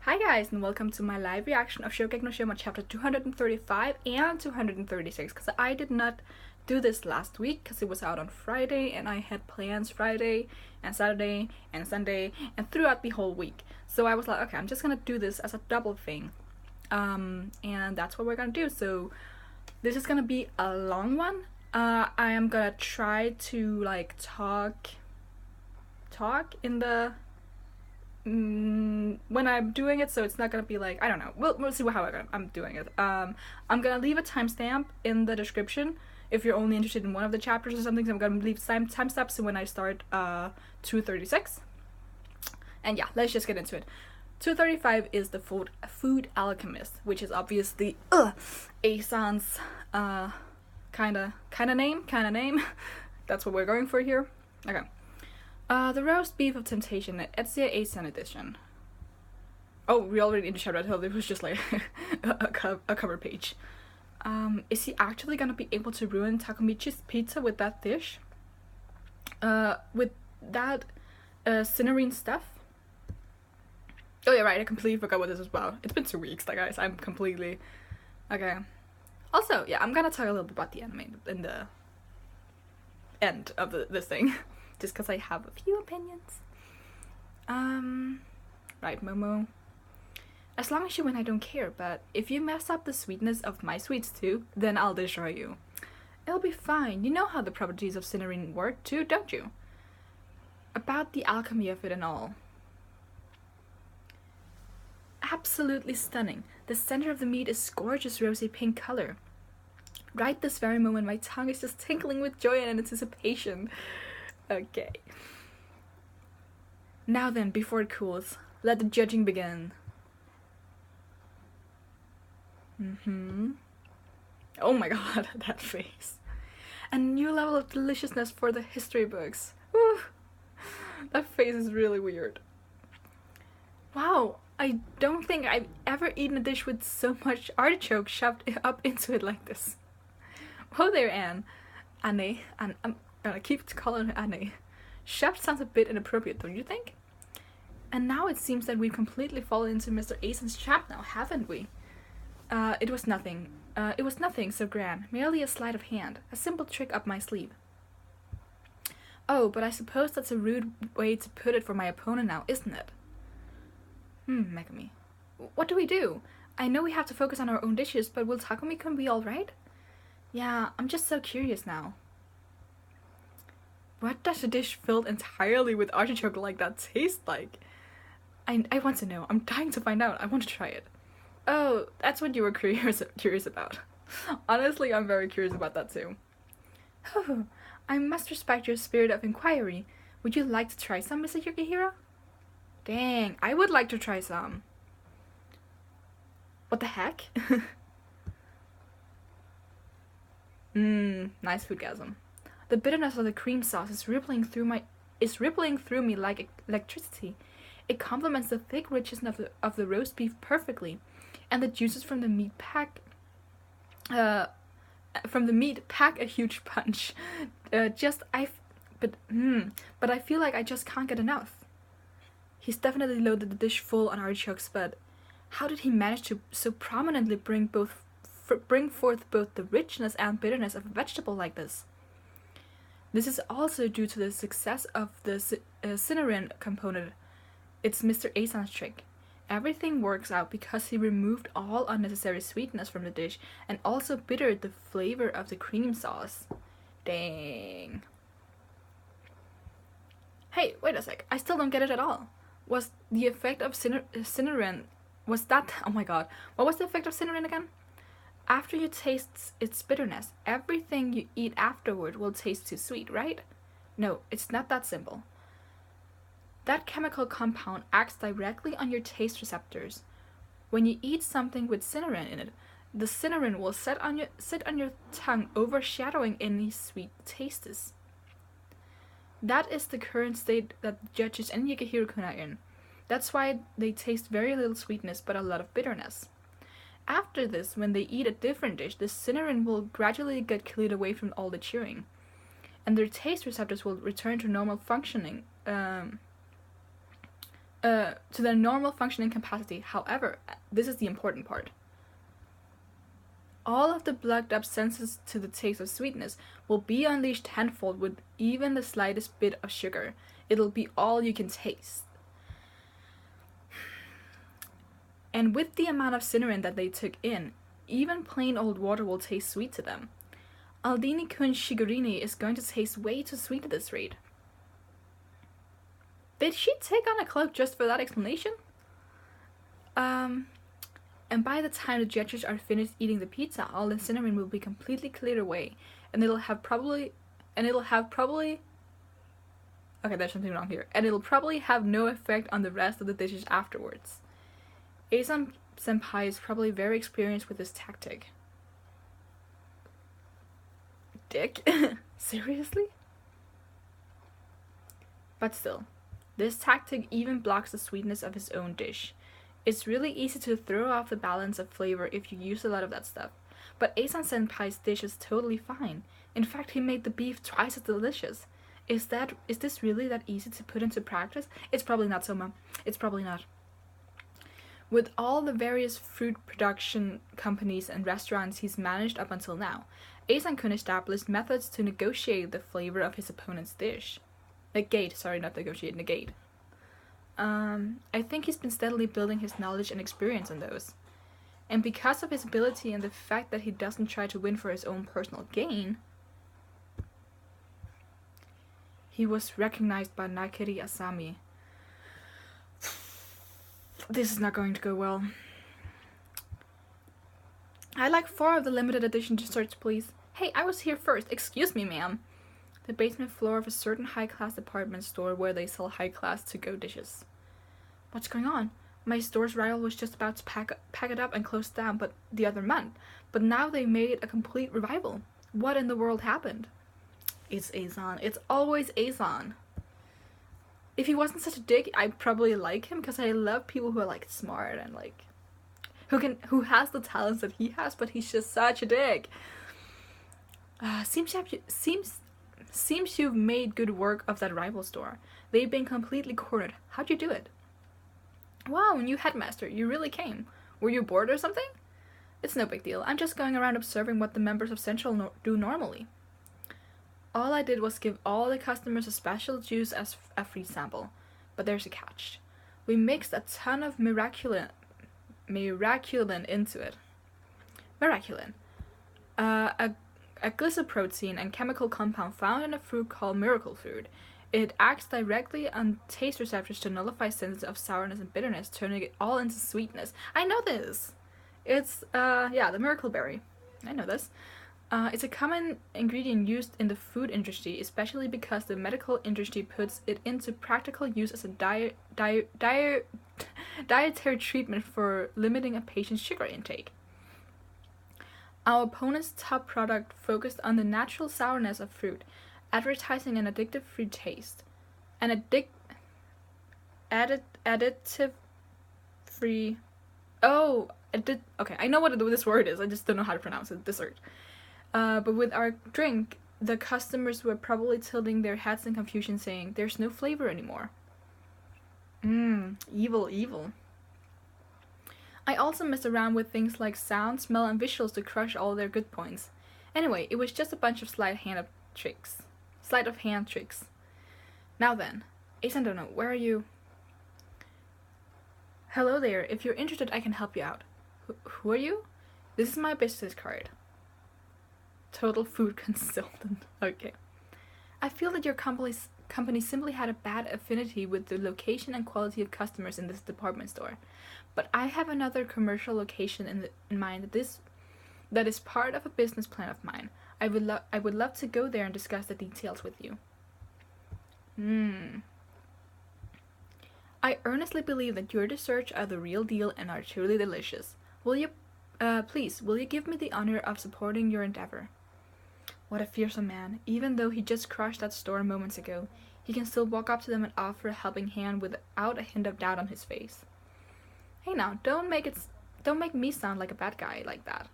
Hi guys, and welcome to my live reaction of Shokugeki no Soma chapter 235 and 236, because I did not do this last week because it was out on Friday and I had plans Friday and Saturday and Sunday and throughout the whole week. So I was like, okay, I'm just gonna do this as a double thing. And that's what we're gonna do. So this is gonna be a long one. I am gonna try to like talk in the when I'm doing it, so it's not gonna be like, I don't know, we'll see how I'm doing it. I'm gonna leave a timestamp in the description if you're only interested in one of the chapters or something. So I'm gonna leave timestamps when I start 236. And yeah, let's just get into it. 235 is the food alchemist, which is obviously Asan's kind of name. That's what we're going for here. Okay. The roast beef of temptation, Etsia Asan edition. Oh, we already in the chapter. I thought it was just like a cover page. Is he actually gonna be able to ruin Takumichi's pizza with that dish? With that cinnamon stuff? Oh yeah, right, I completely forgot what this was about. It's been 2 weeks, guys. I'm completely... Okay. Also, yeah, I'm gonna talk a little bit about the anime in the end of this thing. Just because I have a few opinions. Right, Momo. As long as you win, I don't care, but if you mess up the sweetness of my sweets too, then I'll destroy you. It'll be fine. You know how the properties of cinnamon work too, don't you? About the alchemy of it and all. Absolutely stunning. The center of the meat is gorgeous rosy pink color. Right this very moment, my tongue is just tinkling with joy and anticipation. Okay. Now then, before it cools, let the judging begin. Oh my god, that face. A new level of deliciousness for the history books. Woo. That face is really weird. Wow, I don't think I've ever eaten a dish with so much artichoke shoved up into it like this. Whoa there, Anne. Anne. I'm gonna keep calling her Anne. Shoved sounds a bit inappropriate, don't you think? And now it seems that we've completely fallen into Mr. Asan's trap now, haven't we? It was nothing. It was nothing so grand. Merely a sleight of hand. A simple trick up my sleeve. Oh, but I suppose that's a rude way to put it for my opponent now, isn't it? Megumi. What do we do? I know we have to focus on our own dishes, but will Takumi be alright? Yeah, I'm just so curious now. What does a dish filled entirely with artichoke like that taste like? I want to know. I'm dying to find out. I want to try it. Oh, that's what you were curious about. Honestly, I'm very curious about that too. Oh, I must respect your spirit of inquiry. Would you like to try some, Mr. Yukihira? Dang, I would like to try some. What the heck? Nice foodgasm. The bitterness of the cream sauce is rippling through me like electricity. It complements the thick richness of the roast beef perfectly, and the juices from the meat pack a huge punch. But I feel like I just can't get enough. He's definitely loaded the dish full on artichokes, but how did he manage to so prominently bring forth both the richness and bitterness of a vegetable like this? This is also due to the success of the cinnamon component. It's Mr. Asan's trick. Everything works out because he removed all unnecessary sweetness from the dish and also bittered the flavor of the cream sauce. Dang. Hey, wait a sec. I still don't get it at all. Was the effect of cinnamon... Was that... Oh my god. What was the effect of cinnamon again? After you taste its bitterness, everything you eat afterward will taste too sweet, right? No, it's not that simple. That chemical compound acts directly on your taste receptors. When you eat something with cinnamon in it, the cinnamon will sit on your tongue, overshadowing any sweet tastes. That is the current state that the judges and Yukihiro-kun are in. That's why they taste very little sweetness but a lot of bitterness. After this, when they eat a different dish, the cinnamon will gradually get cleared away from all the chewing, and their taste receptors will return to normal functioning. to their normal functioning capacity. However, this is the important part. All of the plugged up senses to the taste of sweetness will be unleashed tenfold with even the slightest bit of sugar. It'll be all you can taste. And with the amount of cinnamon that they took in, even plain old water will taste sweet to them. Aldini-kun Shigerini is going to taste way too sweet at this rate. Did she take on a cloak just for that explanation? And by the time the judges are finished eating the pizza, all the cinnamon will be completely cleared away, and it'll have probably okay, there's something wrong here. And it'll probably have no effect on the rest of the dishes afterwards. Esan senpai is probably very experienced with this tactic. Dick? Seriously? But still, this tactic even blocks the sweetness of his own dish. It's really easy to throw off the balance of flavor if you use a lot of that stuff. But Esan senpai's dish is totally fine. In fact, he made the beef twice as delicious. Is this really that easy to put into practice? It's probably not, Soma. It's probably not. With all the various food production companies and restaurants he's managed up until now, Esan-kun established methods to negotiate the flavor of his opponent's dish. Negate. I think he's been steadily building his knowledge and experience on those. And because of his ability and the fact that he doesn't try to win for his own personal gain, he was recognized by Nakiri Asami. This is not going to go well. I'd like 4 of the limited edition desserts, please. Hey, I was here first. Excuse me, ma'am. The basement floor of a certain high-class department store where they sell high-class to-go dishes. What's going on? My store's rival was just about to pack it up and close down the other month, but now they made it a complete revival. What in the world happened? It's Esan. It's always Esan. If he wasn't such a dick, I'd probably like him, because I love people who are like smart and like who has the talents that he has, but he's just such a dick. Seems you've made good work of that rival store. They've been completely cornered. How'd you do it? Wow, new headmaster. You really came. Were you bored or something? It's no big deal. I'm just going around observing what the members of Central do normally. All I did was give all the customers a special juice as a free sample. But there's a catch. We mixed a ton of miraculin into it. Miraculin. A glycoprotein and chemical compound found in a fruit called miracle fruit. It acts directly on taste receptors to nullify senses of sourness and bitterness, turning it all into sweetness. I know this! It's, the miracle berry. I know this. It's a common ingredient used in the food industry, especially because the medical industry puts it into practical use as a dietary treatment for limiting a patient's sugar intake. Our opponent's top product focused on the natural sourness of fruit, advertising an addictive-free taste. Additive-free... Okay, I know what this word is, I just don't know how to pronounce it, dessert. But with our drink, the customers were probably tilting their heads in confusion, saying, there's no flavor anymore. Evil. I also messed around with things like sound, smell, and visuals to crush all their good points. Anyway, it was just a bunch of sleight of hand tricks. Now then, Esan Dono, where are you? Hello there, if you're interested I can help you out. Who are you? This is my business card. Total food consultant. Okay. I feel that your company simply had a bad affinity with the location and quality of customers in this department store. But I have another commercial location in mind that is part of a business plan of mine. I would love to go there and discuss the details with you. I earnestly believe that your desserts are the real deal and are truly delicious. Will you give me the honor of supporting your endeavor? What a fearsome man. Even though he just crushed that store moments ago, he can still walk up to them and offer a helping hand without a hint of doubt on his face. Hey now, don't make me sound like a bad guy like that.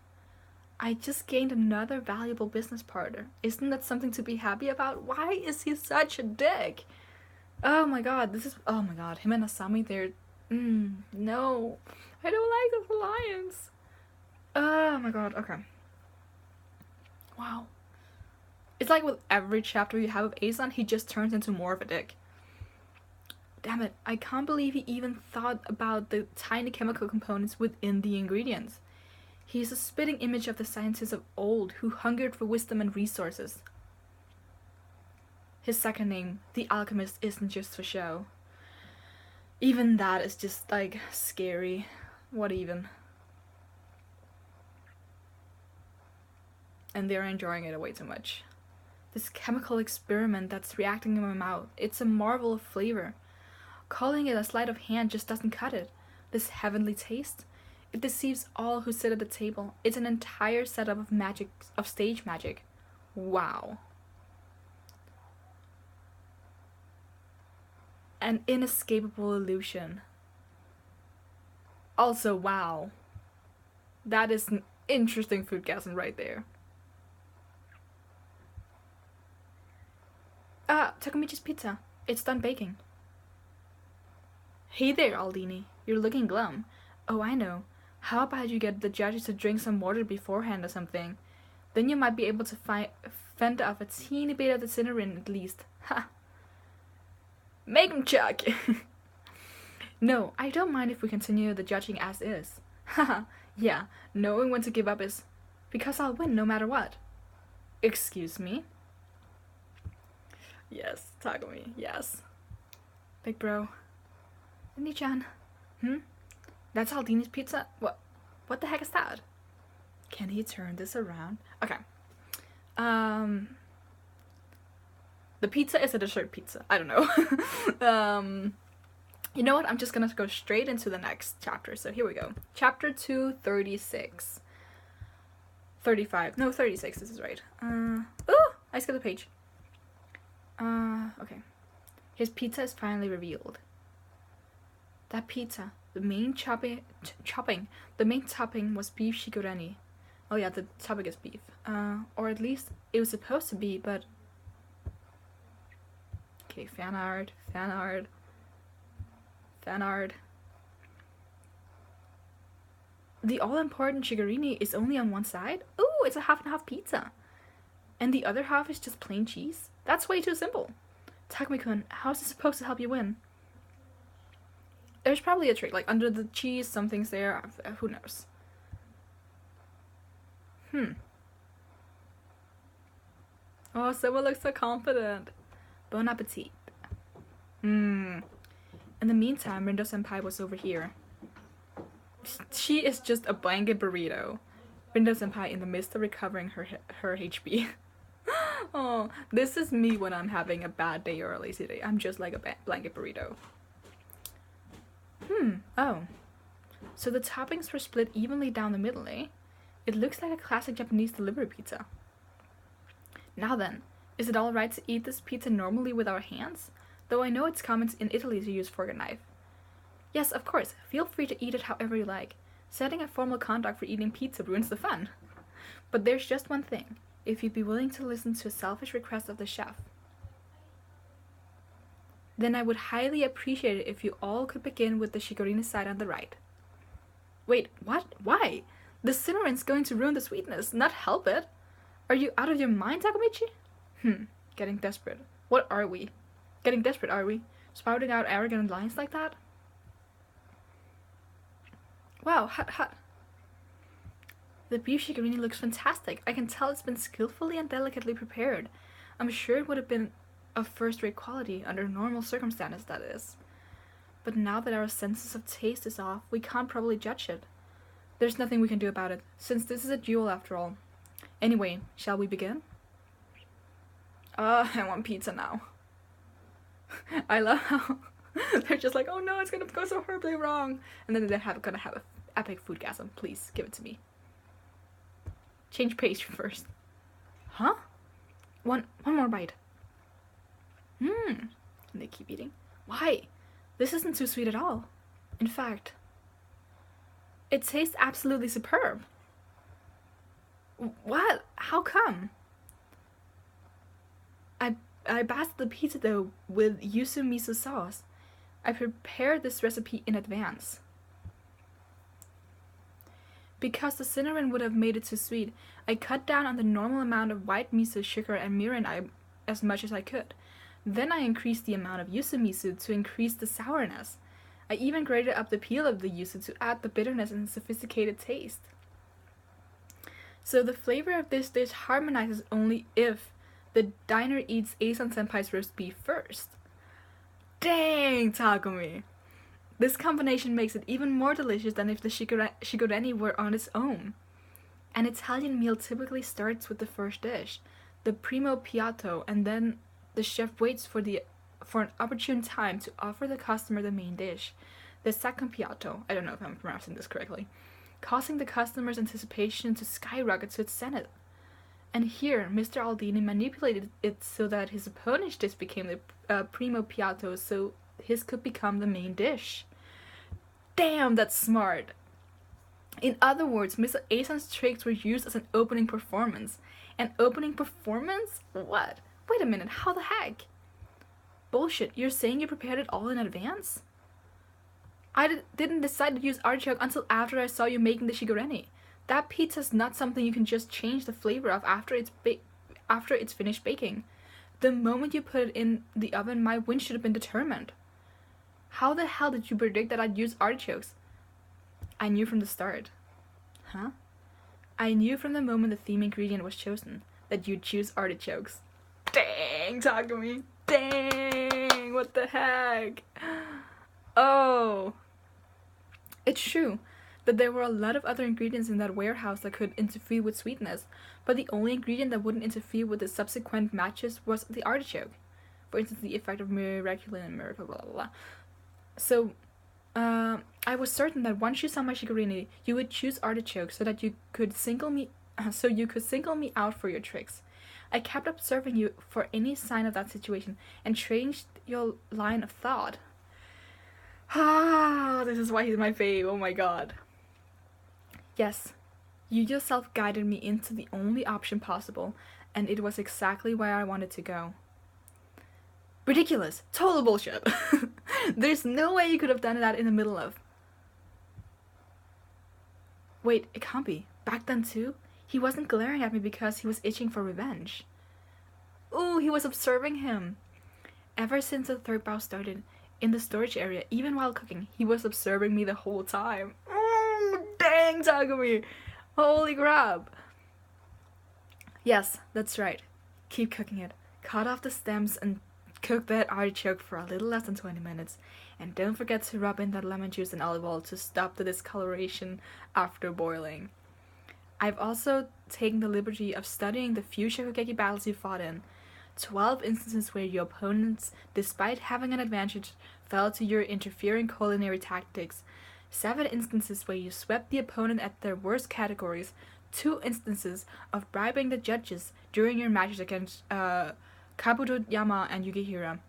I just gained another valuable business partner. Isn't that something to be happy about? Why is he such a dick? Oh my god, this is. Oh my god, him and Asami, they're. No. I don't like this alliance. Oh my god, okay. Wow. It's like with every chapter you have of Asan, he just turns into more of a dick. Damn it, I can't believe he even thought about the tiny chemical components within the ingredients. He is a spitting image of the scientists of old who hungered for wisdom and resources. His second name, the alchemist, isn't just for show. Even that is just, like, scary. What even? And they're enjoying it way too much. This chemical experiment that's reacting in my mouth, it's a marvel of flavor. Calling it a sleight of hand just doesn't cut it. This heavenly taste, it deceives all who sit at the table. It's an entire setup of magic, of stage magic. Wow. An inescapable illusion. Also, wow. That is an interesting foodgasm right there. Takumichi's pizza. It's done baking. Hey there, Aldini. You're looking glum. Oh, I know. How about you get the judges to drink some water beforehand or something? Then you might be able to fend off a teeny bit of the cinnamon at least. Ha! Make 'em chuck! No, I don't mind if we continue the judging as is. Haha, yeah, knowing when to give up is... because I'll win no matter what. Excuse me? Yes, Takumi, yes. Big bro. Ni-chan. That's Aldini's pizza? What the heck is that? Can he turn this around? Okay. The pizza is a dessert pizza. I don't know. You know what? I'm just gonna go straight into the next chapter. So here we go. Chapter 236. 35. No, 36. This is right. Oh! I skipped a page. Okay. His pizza is finally revealed. That pizza, the main the main topping was beef shigureni. Oh yeah, the topic is beef. Or at least it was supposed to be, but... Okay, fan art. The all-important shigurini is only on one side? Ooh, it's a half and half pizza. And the other half is just plain cheese? That's way too simple. Takumi-kun, how is this supposed to help you win? There's probably a trick, like under the cheese, something's there, who knows. Oh, Soma looks so confident. Bon appetit. In the meantime, Rindo-senpai was over here. She is just a blanket burrito. Rindo-senpai in the midst of recovering her HP. Oh, this is me when I'm having a bad day or a lazy day. I'm just like a blanket burrito. Oh. So the toppings were split evenly down the middle, eh? It looks like a classic Japanese delivery pizza. Now then, is it alright to eat this pizza normally with our hands? Though I know it's common in Italy to use fork and knife. Yes, of course, feel free to eat it however you like. Setting a formal conduct for eating pizza ruins the fun. But there's just one thing. If you'd be willing to listen to a selfish request of the chef, then I would highly appreciate it if you all could begin with the shigurini side on the right. Wait, what? Why? The cinnamon's going to ruin the sweetness, not help it. Are you out of your mind, Takumichi? Getting desperate. What are we? Getting desperate, are we? Spouting out arrogant lines like that? Wow, hot. The beef shigurini looks fantastic. I can tell it's been skillfully and delicately prepared. I'm sure it would have been of first-rate quality under normal circumstances, that is. But now that our senses of taste is off, we can't probably judge it. There's nothing we can do about it, since this is a duel after all. Anyway, shall we begin? I want pizza now. I love how they're just like, oh no, it's gonna go so horribly wrong. And then they're gonna have an epic foodgasm. Please, give it to me. Change page first. Huh? One more bite. And they keep eating. Why? This isn't too sweet at all. In fact, it tastes absolutely superb. What? How come? basted the pizza dough with yuzu miso sauce. I prepared this recipe in advance. Because the cinnamon would have made it too sweet, I cut down on the normal amount of white miso, sugar, and mirin as much as I could. Then I increased the amount of yuzu miso to increase the sourness. I even grated up the peel of the yuzu to add the bitterness and sophisticated taste. So the flavor of this dish harmonizes only if the diner eats Asan Senpai's roast beef first. Dang, Takumi! This combination makes it even more delicious than if the shigureni were on its own. An Italian meal typically starts with the first dish, the primo piatto, and then the chef waits for an opportune time to offer the customer the main dish, the second piatto, I don't know if I'm pronouncing this correctly, causing the customer's anticipation to skyrocket to its zenith. And here, Mr. Aldini manipulated it so that his opponent's dish became the primo piatto, so his could become the main dish. Damn, that's smart! In other words, Mr. Asan's tricks were used as an opening performance. An opening performance? What? Wait a minute, how the heck? Bullshit, you're saying you prepared it all in advance? I didn't decide to use artichoke until after I saw you making the shigureni. That pizza's not something you can just change the flavor of after it's finished baking. The moment you put it in the oven, my win should have been determined. How the hell did you predict that I'd use artichokes? I knew from the start. Huh? I knew from the moment the theme ingredient was chosen that you'd choose artichokes. Dang, Takumi! Dang! What the heck? Oh! It's true that there were a lot of other ingredients in that warehouse that could interfere with sweetness, but the only ingredient that wouldn't interfere with the subsequent matches was the artichoke. For instance, the effect of miraculous and miracle, blah blah blah. So, I was certain that once you saw my shigureni, you would choose artichoke so that you could single me out for your tricks. I kept observing you for any sign of that situation and changed your line of thought. Ah, this is why he's my fave. Oh my god. Yes, you yourself guided me into the only option possible, and it was exactly where I wanted to go. Ridiculous! Total bullshit! There's no way you could have done that in the middle of... Wait, it can't be. Back then too? He wasn't glaring at me because he was itching for revenge. Ooh, he was observing him! Ever since the third bout started, in the storage area, even while cooking, he was observing me the whole time. Dang, Takumi! Holy crap! Yes, that's right. Keep cooking it. Cut off the stems and cook that artichoke for a little less than 20 minutes. And don't forget to rub in that lemon juice and olive oil to stop the discoloration after boiling. I've also taken the liberty of studying the few Shokugeki battles you fought in. 12 instances where your opponents, despite having an advantage, fell to your interfering culinary tactics. 7 instances where you swept the opponent at their worst categories. 2 instances of bribing the judges during your matches against Kabuto Yama and Yukihira.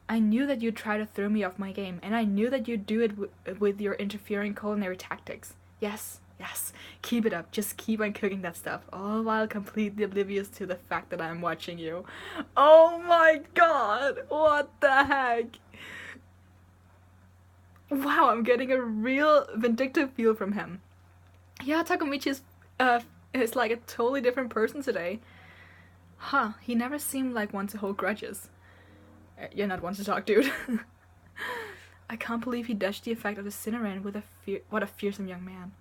I knew that you'd try to throw me off my game, and I knew that you'd do it with your interfering culinary tactics. Yes, keep it up. Just keep on cooking that stuff, all while completely oblivious to the fact that I'm watching you. Oh my god, what the heck? Wow, I'm getting a real vindictive feel from him. Yeah, Takumichi is like a totally different person today. Huh, he never seemed like one to hold grudges. You're not one to talk, dude. I can't believe he dodged the effect of the Cinnamon with what a fearsome young man.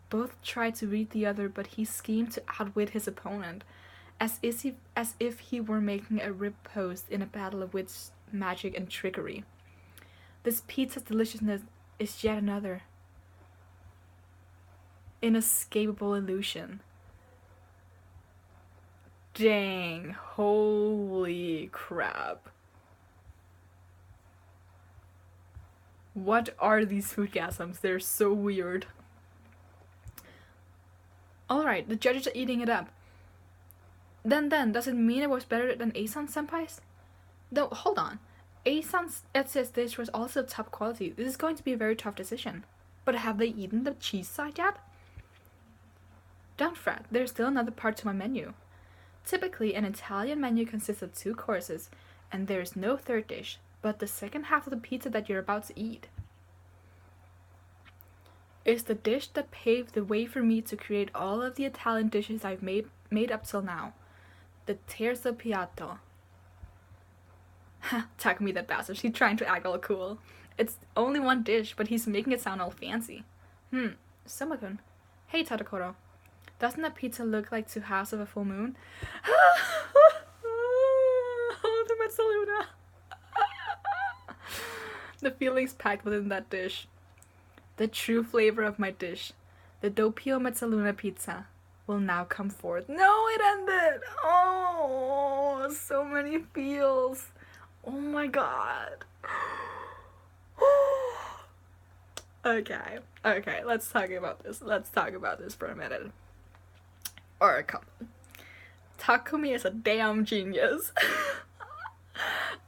Both tried to read the other, but he schemed to outwit his opponent, as if he were making a riposte in a battle of wits, magic, and trickery. This pizza's deliciousness is yet another inescapable illusion. Dang, holy crap. What are these foodgasms? They're so weird. Alright, the judges are eating it up. Then, does it mean it was better than Asan Senpai's? No, hold on. Asan's dish was also top quality. This is going to be a very tough decision. But have they eaten the cheese side yet? Don't fret, there's still another part to my menu. Typically, an Italian menu consists of 2 courses, and there is no third dish, but the second half of the pizza that you're about to eat is the dish that paved the way for me to create all of the Italian dishes I've made up till now. The terzo piatto. Takumi, that bastard. He's trying to act all cool. It's only 1 dish, but he's making it sound all fancy. Soma-kun. Hey, Tadokoro. Doesn't that pizza look like 2 halves of a full moon? Oh, the mezzaluna. The feelings packed within that dish. The true flavor of my dish, the doppio mezzaluna pizza, will now come forth. No, it ended! Oh, so many feels. Oh my god. Okay, let's talk about this. Let's talk about this for a minute. Or a couple. Takumi is a damn genius.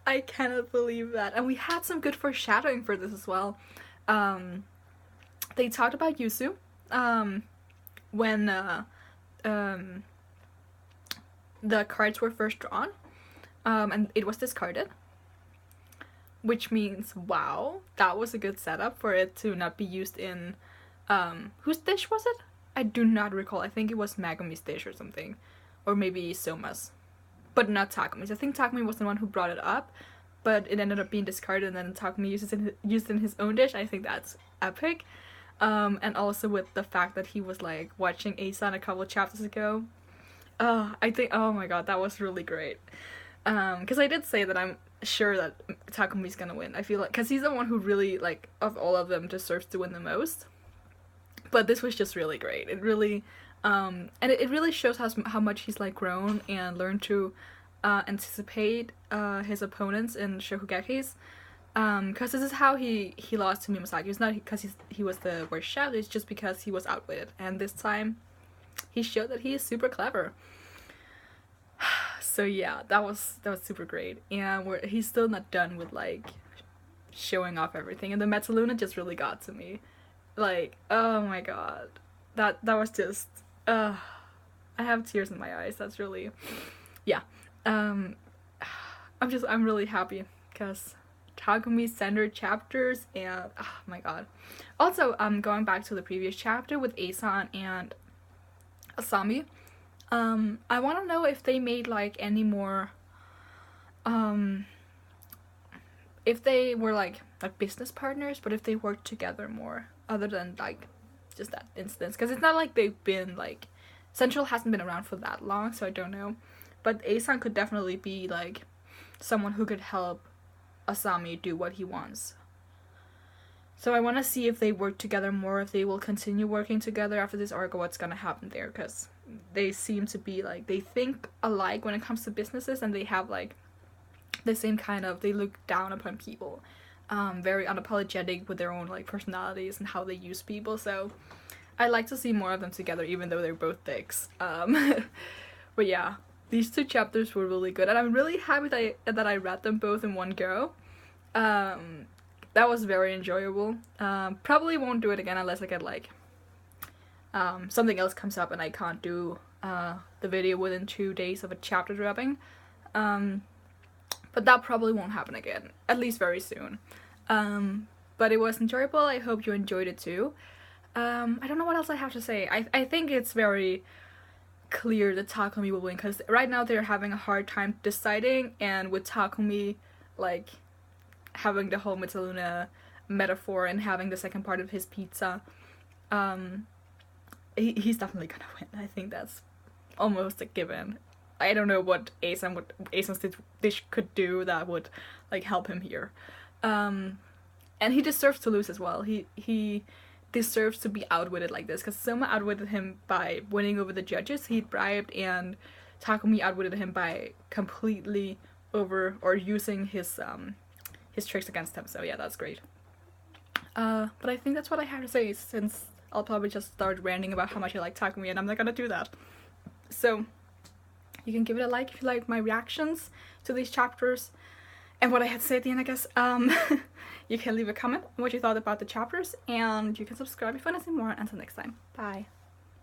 I cannot believe that. And we had some good foreshadowing for this as well. They talked about Yuzu when the cards were first drawn, and it was discarded, which means, wow, that was a good setup for it to not be used in, whose dish was it? I do not recall. I think it was Megumi's dish or something, or maybe Soma's, but not Takumi's. I think Takumi was the one who brought it up, but it ended up being discarded, and then Takumi used it in his own dish. I think that's epic. And also with the fact that he was like watching Asan a couple of chapters ago. I think, oh my god, that was really great. Because I did say that I'm sure that Takumi's gonna win. I feel like, because he's the one who really, like, of all of them, deserves to win the most. But this was just really great. It really, and it really shows how much he's like grown and learned to anticipate his opponents in Shokugeki's. Because this is how he lost to Mimosaki. It's not because he was the worst shot, it's just because he was outwitted. And this time, he showed that he is super clever. So yeah, that was super great. And he's still not done with, like, showing off everything. And the Mezzaluna just really got to me. Like, oh my god. That was just, I have tears in my eyes. That's really, yeah. I'm really happy because Takumi centered chapters, and oh my god. Also, going back to the previous chapter with Asan and Asami, I want to know if they made like any more, if they were like business partners, but if they worked together more, other than like just that instance, because it's not like they've been like, Central hasn't been around for that long, so I don't know, but Asan could definitely be like someone who could help Asami do what he wants. So I want to see if they work together more, if they will continue working together after this arc, or what's gonna happen there, because they seem to be like, they think alike when it comes to businesses, and they have like the same kind of, they look down upon people, very unapologetic with their own like personalities and how they use people. So I'd like to see more of them together, even though they're both dicks. But yeah, these 2 chapters were really good, and I'm really happy that I read them both in one go. That was very enjoyable. Probably won't do it again unless I get like something else comes up and I can't do the video within 2 days of a chapter dropping. But that probably won't happen again, at least very soon. But it was enjoyable. I hope you enjoyed it too. I don't know what else I have to say. I think it's very clear that Takumi will win, because right now they're having a hard time deciding, and with Takumi like having the whole Mezzaluna metaphor and having the second part of his pizza, he's definitely gonna win. I think that's almost a given. I don't know what Asan's dish could do that would like help him here, and he deserves to lose as well. He deserves to be outwitted like this, because Soma outwitted him by winning over the judges he bribed, and Takumi outwitted him by completely using his tricks against him. So yeah, that's great. But I think that's what I have to say, since I'll probably just start ranting about how much I like Takumi, and I'm not gonna do that. So you can give it a like if you like my reactions to these chapters and what I had to say at the end, I guess. You can leave a comment on what you thought about the chapters, and you can subscribe if you want to see more. Until next time, bye.